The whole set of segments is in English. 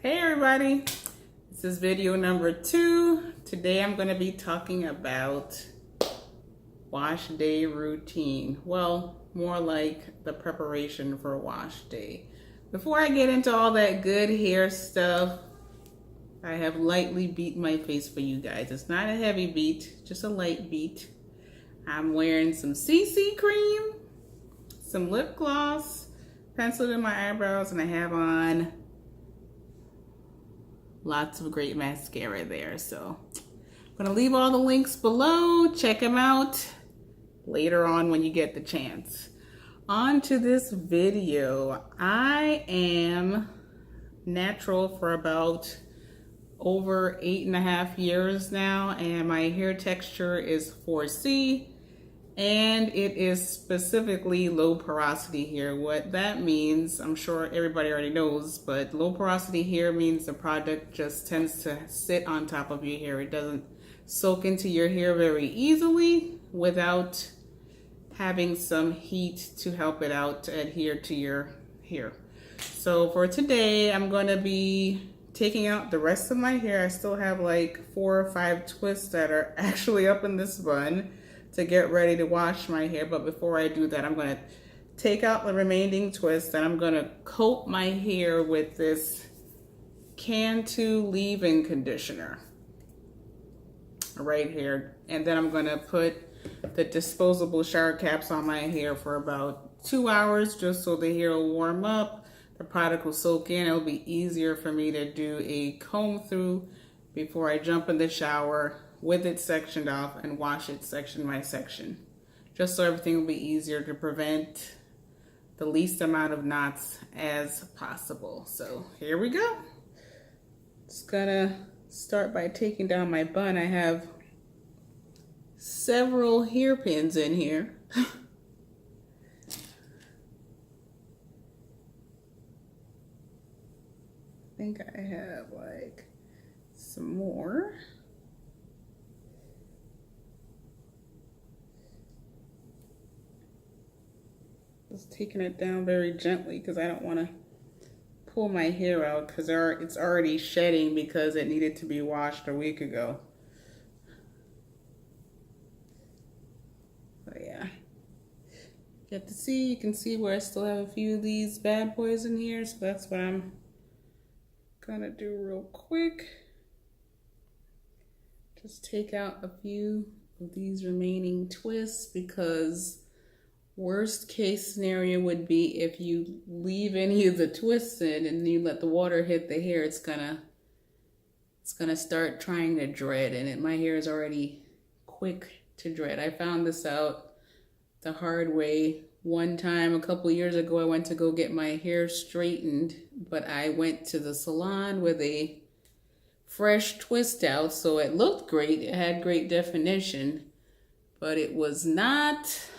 Hey everybody, this is video number 2. Today I'm going to be talking about wash day routine. Well, more like the preparation for wash day. Before I get into all that good hair stuff, I have lightly beat my face for you guys. It's not a heavy beat, just a light beat. I'm wearing some CC cream, some lip gloss, penciled in my eyebrows, and I have on lots of great mascara there. So I'm gonna leave all the links below. Check them out later on when you get the chance. On to this video. I am natural for about over 8.5 years now, and my hair texture is 4C, and it is specifically low porosity hair. What that means, I'm sure everybody already knows, but low porosity hair means the product just tends to sit on top of your hair. It doesn't soak into your hair very easily without having some heat to help it out to adhere to your hair. So for today, I'm going to be taking out the rest of my hair. I still have like 4 or 5 twists that are actually up in this bun to get ready to wash my hair. But before I do that, I'm going to take out the remaining twists and I'm going to coat my hair with this Cantu leave-in conditioner right here. And then I'm going to put the disposable shower caps on my hair for about 2 hours just so the hair will warm up. The product will soak in. It'll be easier for me to do a comb through before I jump in the shower with it sectioned off and wash it section by section. Just so everything will be easier to prevent the least amount of knots as possible. So here we go. Just gonna start by taking down my bun. I have several hairpins in here. I think I have like some more. Just taking it down very gently because I don't want to pull my hair out because it's already shedding because it needed to be washed a week ago. But yeah, you can see where I still have a few of these bad boys in here, so that's what I'm gonna do real quick. Just take out a few of these remaining twists, because worst case scenario would be if you leave any of the twists in and you let the water hit the hair, it's gonna start trying to dread, and my hair is already quick to dread. I found this out the hard way. One time a couple years ago, I went to go get my hair straightened, but I went to the salon with a fresh twist out, so it looked great. It had great definition, but it was not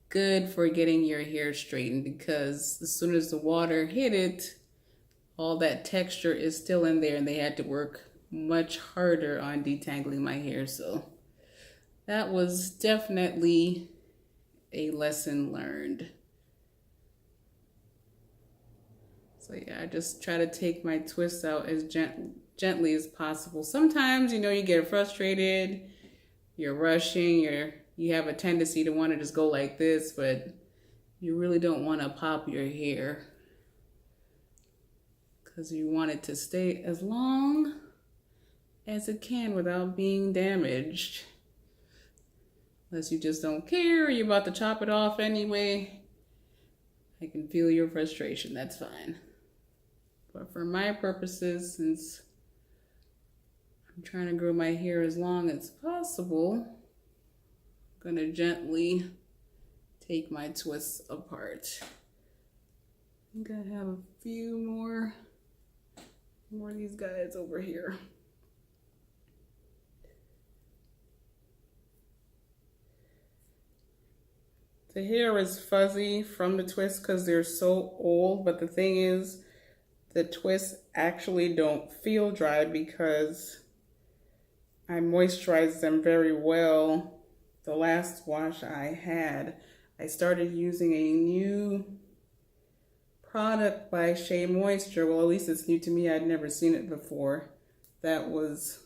good for getting your hair straightened because as soon as the water hit it, all that texture is still in there, and they had to work much harder on detangling my hair. So that was definitely a lesson learned. So yeah, I just try to take my twists out as gently as possible. Sometimes, you get frustrated, you're rushing, you have a tendency to want to just go like this, but you really don't want to pop your hair because you want it to stay as long as it can without being damaged. Unless you just don't care or you're about to chop it off anyway. I can feel your frustration, that's fine. But for my purposes, since I'm trying to grow my hair as long as possible, I'm gonna gently take my twists apart. I think I have a few more of these guys over here. The hair is fuzzy from the twists because they're so old, but the thing is, the twists actually don't feel dry because I moisturized them very well the last wash I had. I started using a new product by Shea Moisture. Well, at least it's new to me. I'd never seen it before. That was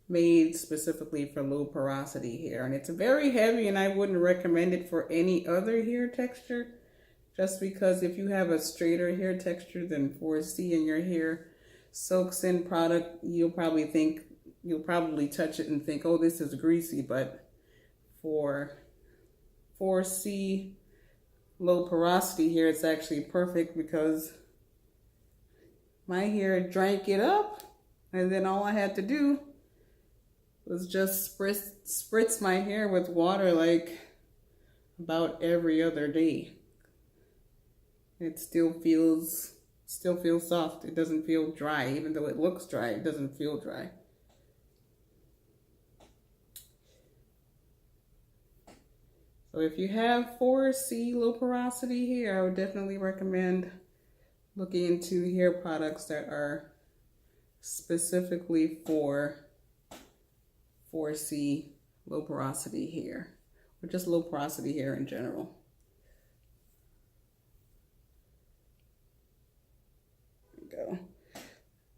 made specifically for low porosity hair. And it's very heavy, and I wouldn't recommend it for any other hair texture. Just because if you have a straighter hair texture than 4C and your hair soaks in product, you'll probably touch it and think, oh, this is greasy. But for 4C low porosity hair, it's actually perfect because my hair drank it up, and then all I had to do was just spritz my hair with water like about every other day. It still feels soft. It doesn't feel dry. Even though it looks dry, it doesn't feel dry. So if you have 4C low porosity hair, I would definitely recommend looking into hair products that are specifically for 4C low porosity hair, or just low porosity hair in general. There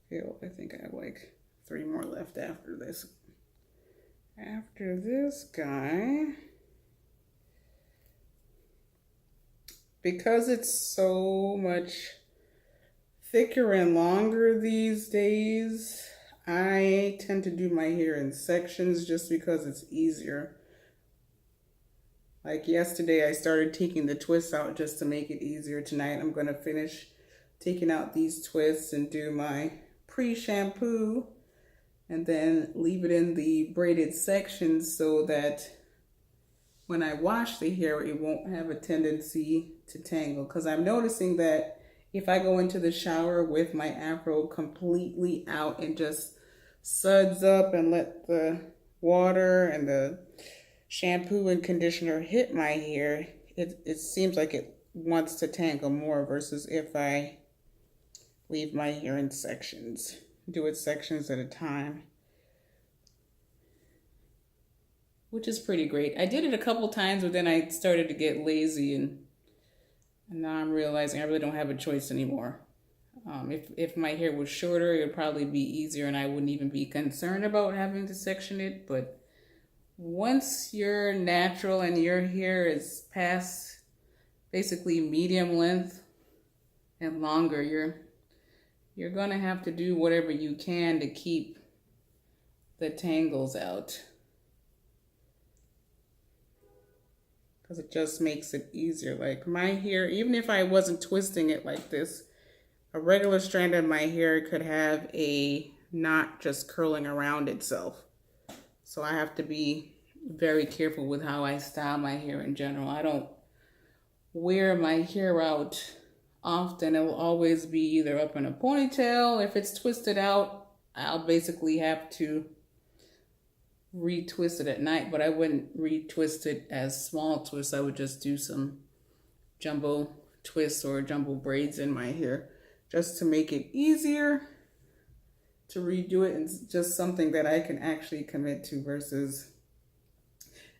we go. I think I have like 3 more left after this. After this guy, because it's so much thicker and longer these days, I tend to do my hair in sections just because it's easier. Like yesterday, I started taking the twists out just to make it easier. Tonight, I'm going to finish taking out these twists and do my pre-shampoo and then leave it in the braided sections so that when I wash the hair, it won't have a tendency to tangle. Because I'm noticing that if I go into the shower with my afro completely out and just suds up and let the water and the shampoo and conditioner hit my hair, it seems like it wants to tangle more versus if I leave my hair in sections. Do it sections at a time, which is pretty great. I did it a couple times, but then I started to get lazy, and now I'm realizing I really don't have a choice anymore. If my hair was shorter, it would probably be easier and I wouldn't even be concerned about having to section it. But once you're natural and your hair is past basically medium length and longer, you're gonna have to do whatever you can to keep the tangles out, because it just makes it easier. Like my hair, even if I wasn't twisting it like this, a regular strand of my hair could have a knot just curling around itself. So I have to be very careful with how I style my hair in general. I don't wear my hair out often. It will always be either up in a ponytail. If it's twisted out, I'll basically have to retwist it at night, but I wouldn't retwist it as small twists. I would just do some jumbo twists or jumbo braids in my hair just to make it easier to redo it, and just something that I can actually commit to versus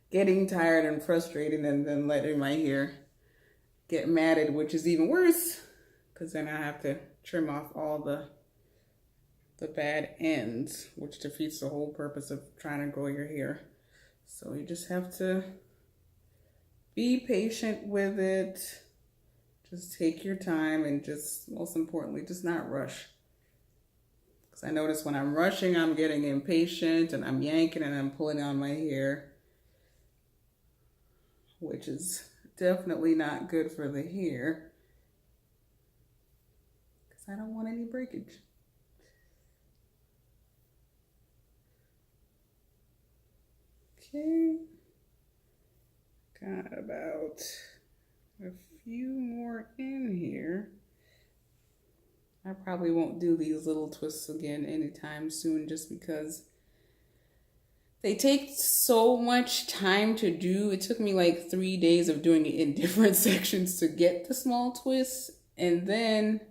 getting tired and frustrated and then letting my hair get matted, which is even worse because then I have to trim off all the bad ends, which defeats the whole purpose of trying to grow your hair. So you just have to be patient with it. Just take your time and just, most importantly, just not rush. Because I notice when I'm rushing, I'm getting impatient and I'm yanking and I'm pulling on my hair, which is definitely not good for the hair because I don't want any breakage. Okay, got about a few more in here. I probably won't do these little twists again anytime soon just because they take so much time to do. It took me like 3 days of doing it in different sections to get the small twists. And then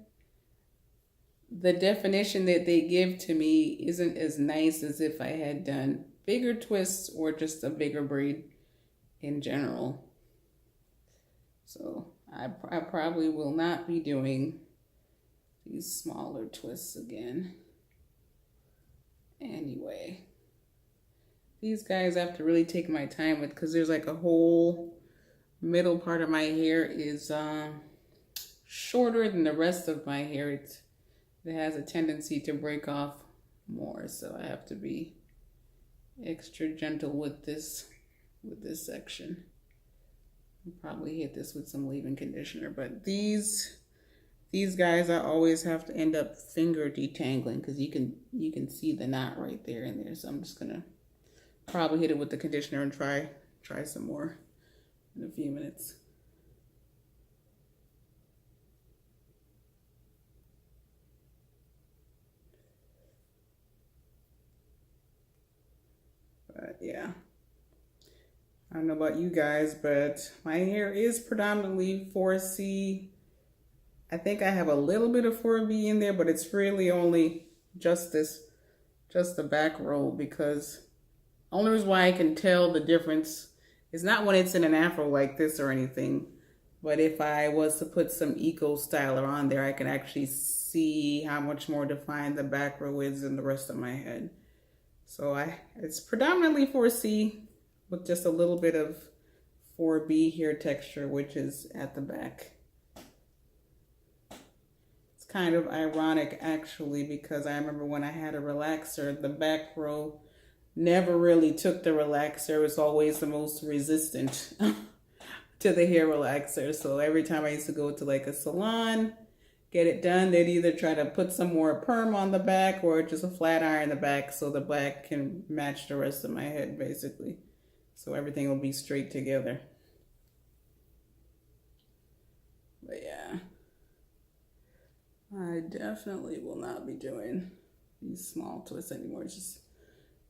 the definition that they give to me isn't as nice as if I had done bigger twists or just a bigger braid in general. So I probably will not be doing these smaller twists again. Anyway, these guys I have to really take my time with because there's like a whole middle part of my hair is shorter than the rest of my hair. It has a tendency to break off more, so I have to be extra gentle with this section. I'll probably hit this with some leave-in conditioner, but these guys I always have to end up finger detangling because you can see the knot right there in there. So I'm just gonna probably hit it with the conditioner and try some more in a few minutes. But yeah, I don't know about you guys, but my hair is predominantly 4C. I think I have a little bit of 4B in there, but it's really only just the back row, because only reason why I can tell the difference is not when it's in an afro like this or anything, but if I was to put some eco styler on there, I can actually see how much more defined the back row is than the rest of my head. So it's predominantly 4C with just a little bit of 4B hair texture, which is at the back. It's kind of ironic actually, because I remember when I had a relaxer, the back row never really took the relaxer. It was always the most resistant to the hair relaxer. So every time I used to go to like a salon, get it done, they'd either try to put some more perm on the back or just a flat iron in the back so the back can match the rest of my head basically. So everything will be straight together. But yeah, I definitely will not be doing these small twists anymore. It's just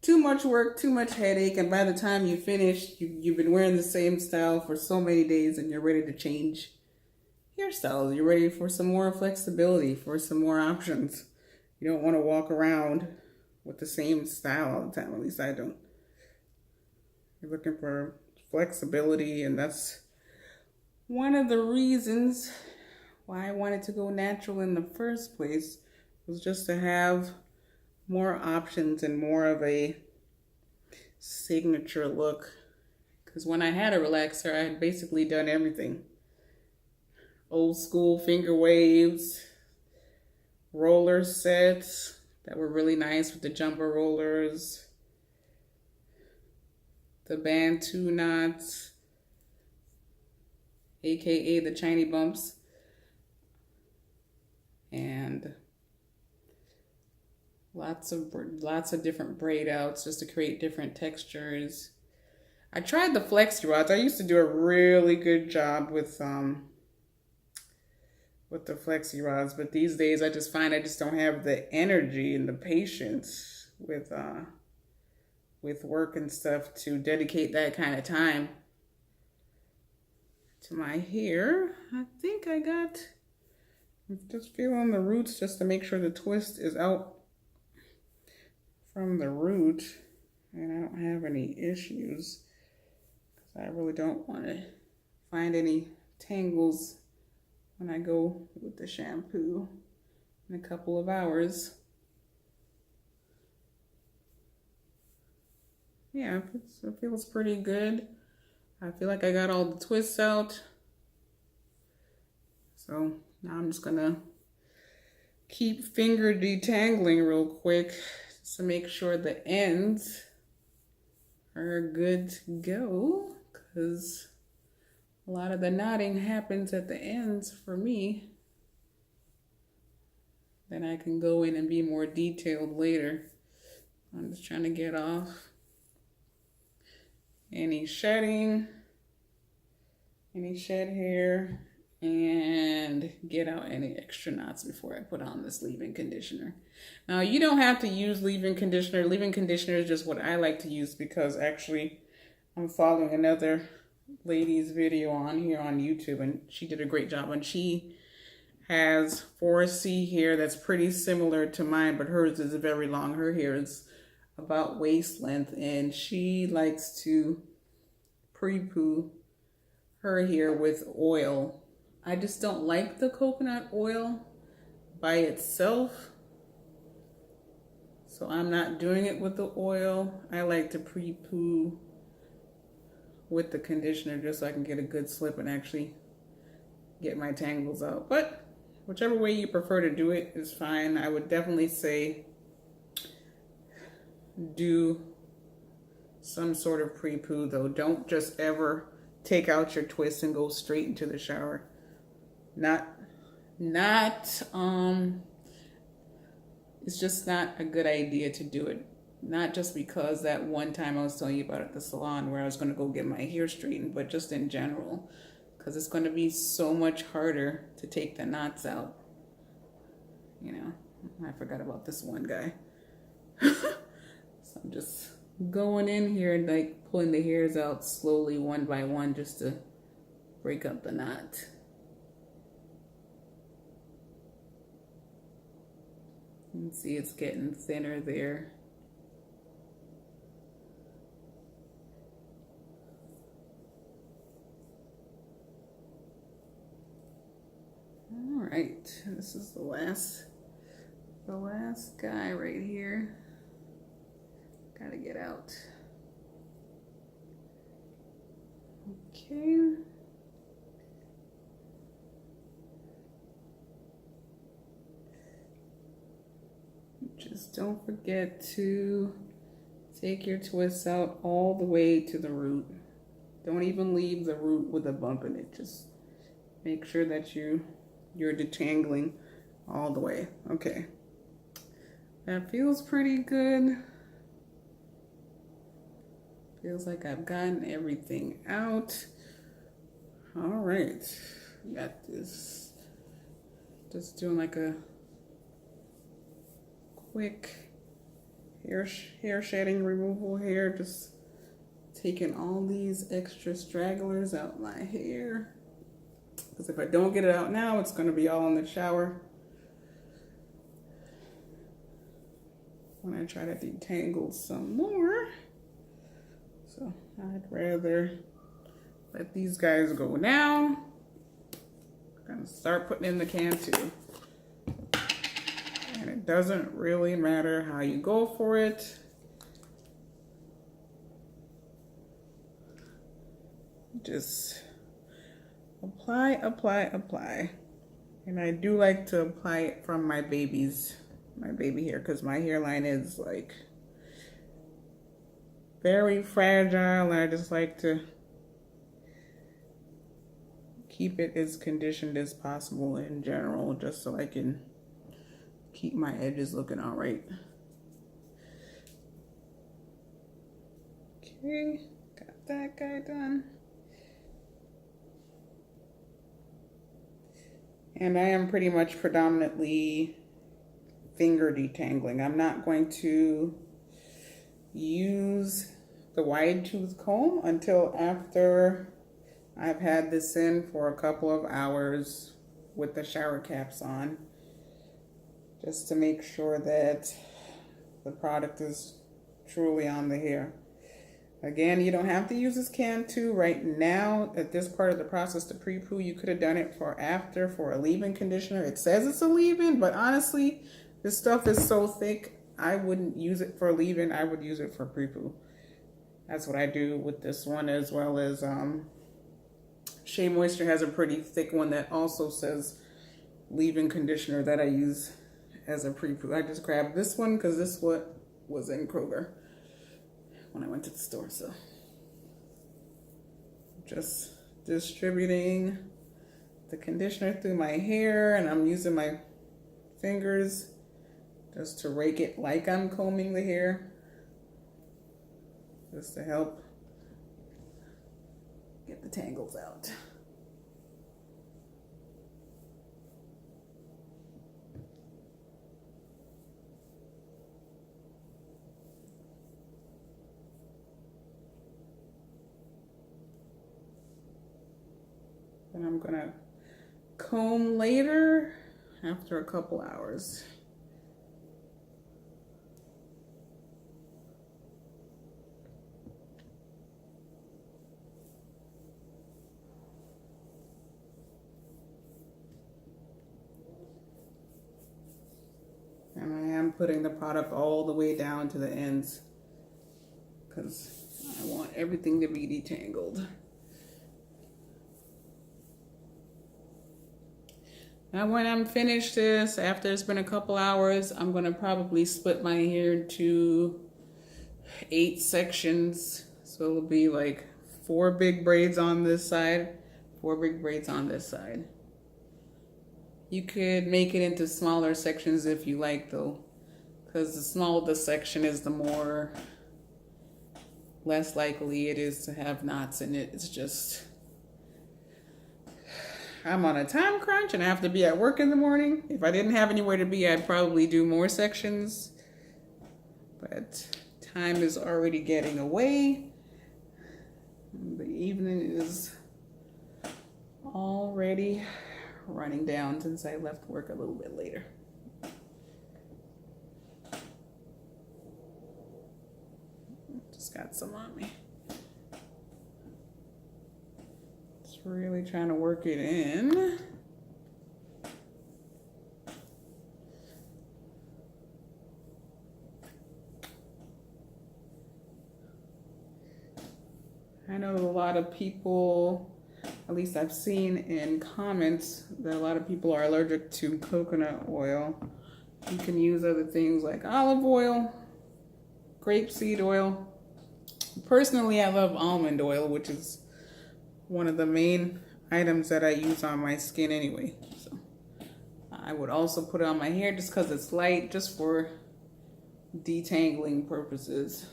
too much work, too much headache, and by the time you finish, you've been wearing the same style for so many days and you're ready to change hairstyles. You're ready for some more flexibility, for some more options. You don't want to walk around with the same style all the time. At least I don't. You're looking for flexibility, and that's one of the reasons why I wanted to go natural in the first place, was just to have more options and more of a signature look. Because when I had a relaxer, I had basically done everything. Old school finger waves, roller sets that were really nice with the jumper rollers, the Cantu knots, aka the shiny bumps, and lots of different braid outs just to create different textures. I tried the flexi rods. I used to do a really good job with the flexi rods, but these days I just find I just don't have the energy and the patience with work and stuff to dedicate that kind of time to my hair. I think I got, just feeling the roots just to make sure the twist is out from the root and I don't have any issues, because I really don't want to find any tangles when I go with the shampoo in a couple of hours. Yeah, it feels pretty good. I feel like I got all the twists out. So now I'm just gonna keep finger detangling real quick just to make sure the ends are good to go, because a lot of the knotting happens at the ends for me. Then I can go in and be more detailed later. I'm just trying to get off any shedding, any shed hair, and get out any extra knots before I put on this leave-in conditioner. Now, you don't have to use leave-in conditioner. Leave-in conditioner is just what I like to use, because actually I'm following another lady's video on here on YouTube, and she did a great job, and she has 4C hair that's pretty similar to mine, but hers is very long. Her hair is about waist length, and she likes to pre-poo her hair with oil I just don't like the coconut oil by itself. So I'm not doing it with the oil. I like to pre-poo with the conditioner just so I can get a good slip and actually get my tangles out. But whichever way you prefer to do it is fine. I would definitely say do some sort of pre-poo though. Don't just ever take out your twist and go straight into the shower. It's just not a good idea to do it. Not just because that one time I was telling you about at the salon where I was going to go get my hair straightened, but just in general. Because it's going to be so much harder to take the knots out. You know, I forgot about this one guy. So I'm just going in here and like pulling the hairs out slowly one by one just to break up the knot. You can see it's getting thinner there. All right, this is the last guy right here. Gotta get out. Okay. Just don't forget to take your twists out all the way to the root. Don't even leave the root with a bump in it. Just make sure that you're detangling all the way. Okay. That feels pretty good. Feels like I've gotten everything out. All right. Got this. Just doing like a quick hair shedding removal here. Just taking all these extra stragglers out my hair. Because if I don't get it out now, it's going to be all in the shower. When I try to detangle some more. So I'd rather let these guys go down. I'm going to start putting in the Cantu. And it doesn't really matter how you go for it. Just apply, apply, apply. And I do like to apply it from my baby hair, because my hairline is like very fragile, and I just like to keep it as conditioned as possible in general, just so I can keep my edges looking all right. Okay, got that guy done. And I am pretty much predominantly finger detangling. I'm not going to use the wide tooth comb until after I've had this in for a couple of hours with the shower caps on, just to make sure that the product is truly on the hair. Again, you don't have to use this Cantu right now at this part of the process to pre-poo. You could have done it for after, for a leave-in conditioner. It says it's a leave-in, but honestly, this stuff is so thick, I wouldn't use it for a leave-in. I would use it for pre-poo. That's what I do with this one, as well as Shea Moisture has a pretty thick one that also says leave-in conditioner that I use as a pre-poo. I just grabbed this one because this what was in Kroger when I went to the store. So just distributing the conditioner through my hair, and I'm using my fingers just to rake it like I'm combing the hair, just to help get the tangles out. And I'm gonna comb later after a couple hours. And I am putting the product all the way down to the ends because I want everything to be detangled. Now when I'm finished this, after it's been a couple hours, I'm going to probably split my hair into 8 sections. So it'll be like 4 big braids on this side, 4 big braids on this side. You could make it into smaller sections if you like though, because the smaller the section is, the more less likely it is to have knots in it. It's just, I'm on a time crunch and I have to be at work in the morning. If I didn't have anywhere to be, I'd probably do more sections, but time is already getting away. The evening is already running down since I left work a little bit later. Just got some on me. Just really trying to work it in. I know a lot of people, at least I've seen in comments, that a lot of people are allergic to coconut oil. You can use other things like olive oil, grapeseed oil. Personally, I love almond oil, which is one of the main items that I use on my skin anyway. So I would also put it on my hair just because it's light, just for detangling purposes.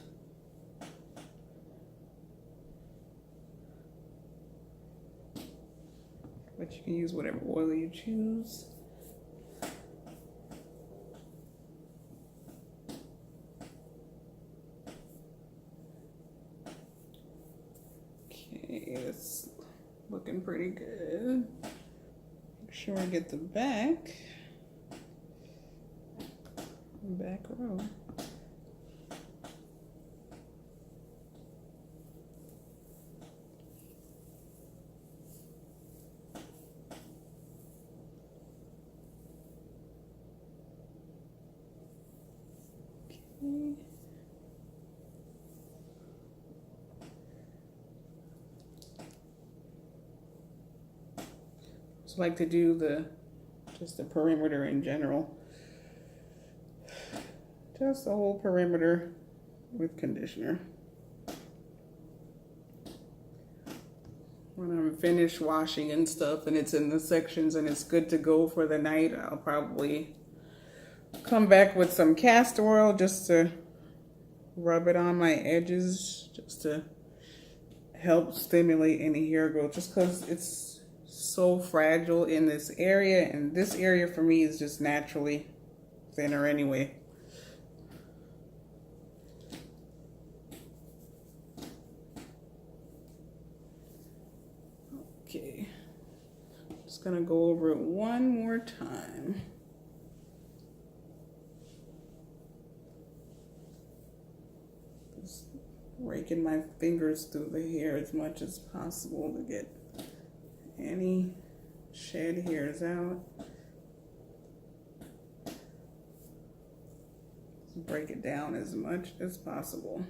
But you can use whatever oil you choose. Okay, it's looking pretty good. Make sure I get the back row. Just like to do just the perimeter in general. Just the whole perimeter with conditioner. When I'm finished washing and stuff and it's in the sections and it's good to go for the night, I'll probably come back with some castor oil just to rub it on my edges, just to help stimulate any hair growth, just because it's so fragile in this area, and this area for me is just naturally thinner anyway. Okay, just gonna go over it one more time. Just raking my fingers through the hair as much as possible to get any shed hairs out. Just break it down as much as possible.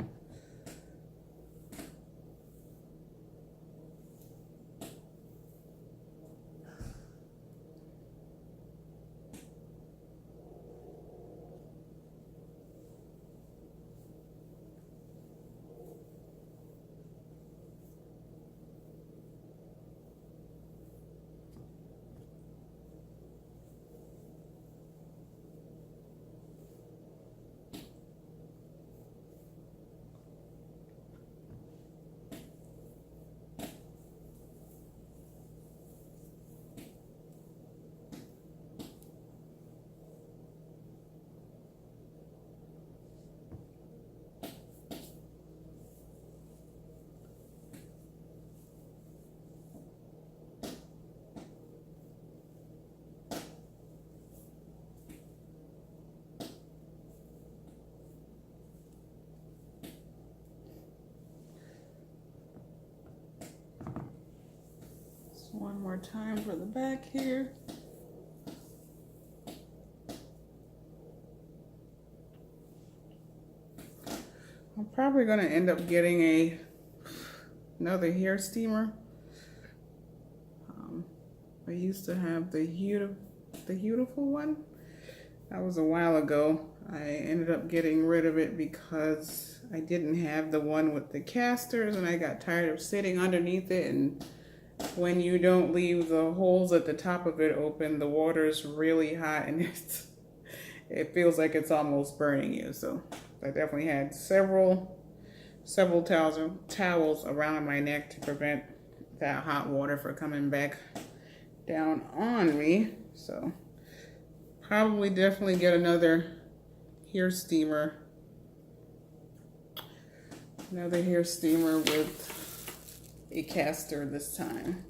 One more time for the back here. probably gonna end up getting another hair steamer. I used to have the beautiful one. That was a while ago. I ended up getting rid of it because I didn't have the one with the casters, and I got tired of sitting underneath it, and when you don't leave the holes at the top of it open, the water's really hot and it feels like it's almost burning you. So I definitely had several towels around my neck to prevent that hot water from coming back down on me. So probably definitely get another hair steamer. Another hair steamer with a caster this time.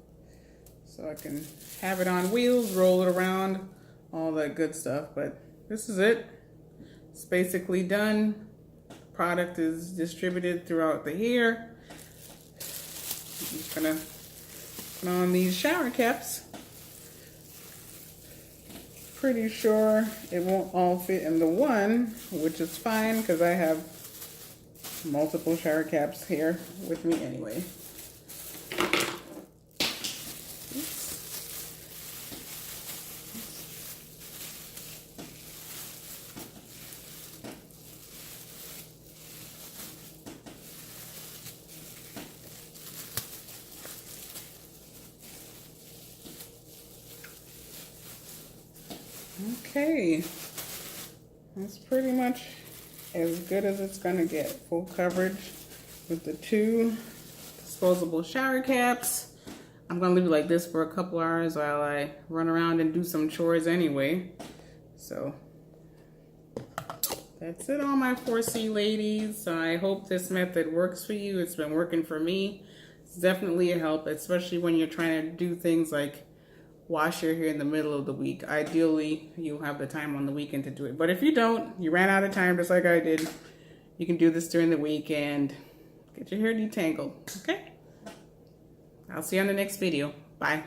So I can have it on wheels, roll it around, all that good stuff. But this is it. It's basically done. The product is distributed throughout the hair. I'm just gonna put on these shower caps. Pretty sure it won't all fit in the one, which is fine because I have multiple shower caps here with me anyway. Okay, that's pretty much as good as it's gonna get. Full coverage with the 2 disposable shower caps. I'm gonna leave it like this for a couple hours while I run around and do some chores anyway. So that's it, all my 4C ladies. I hope this method works for you. It's been working for me. It's definitely a help, especially when you're trying to do things like wash your hair in the middle of the week. Ideally, you'll have the time on the weekend to do it. But if you don't, you ran out of time just like I did, you can do this during the week and get your hair detangled, okay? I'll see you on the next video. Bye.